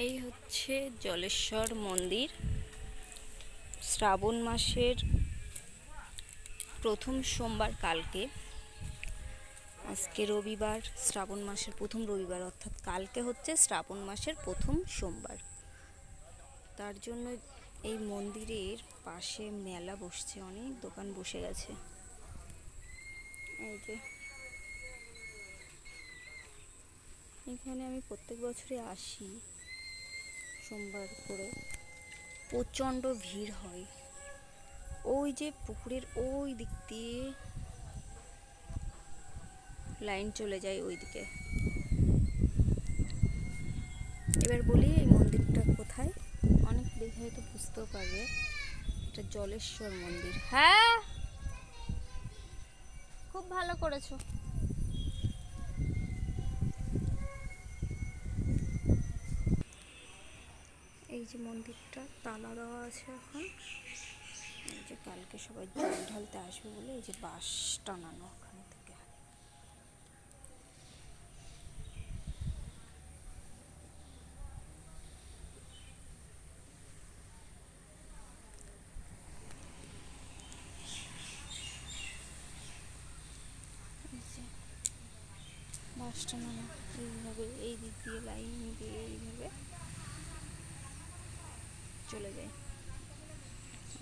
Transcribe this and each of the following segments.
এই হচ্ছে জলেশ্বর মন্দির। শ্রাবণ মাসের প্রথম সোমবার কালকে, আজকে রবিবার, শ্রাবণ মাসের প্রথম রবিবার, অর্থাৎ কালকে হচ্ছে শ্রাবণ মাসের প্রথম সোমবার। তার জন্য এই মন্দিরের পাশে মেলা বসছে, অনেক দোকান বসে গেছে। এই যে এখানে আমি প্রত্যেক বছরই আসি সোমবার করে, প্রচণ্ড ভিড় হয়। ওই যে পুকুরের ওই দিক দিয়ে লাইন চলে যায় ওইদিকে। এবার বলি এই মন্দিরটা কোথায়, অনেক দেখে হয়তো বুঝতেও পারবে। এটা জলেশ্বর মন্দির। হ্যাঁ, খুব ভালো করেছো। এই যে মন্দিরটা তালা দেওয়া আছে এখন। এই যে কালকে সবাই জল ঢালতে আসবে বলে এই যে বাঁশ টানানো ওখান থেকে। বাঁশ টানানো এইভাবে, এই দিক দিয়ে লাইন দিয়ে এইভাবে চলে যায়।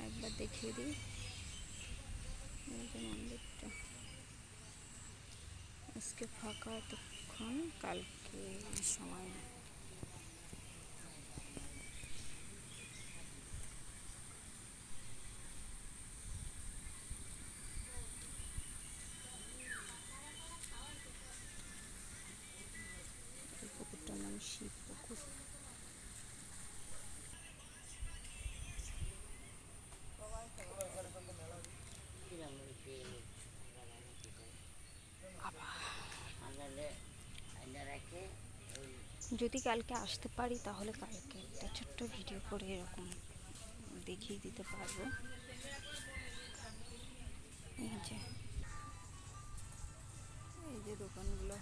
একবার দেখিয়ে দিই এই যে মন্দিরটা। আজকে ফাঁকা এতক্ষণ, কালকে সময়। এই পুকুরটার নাম শিব পুকুর। যদি কালকে আসতে পারি তাহলে কালকে একটা ছোট্ট ভিডিও করে এরকম দেখিয়ে দিতে পারবো। এই যে দোকানগুলো।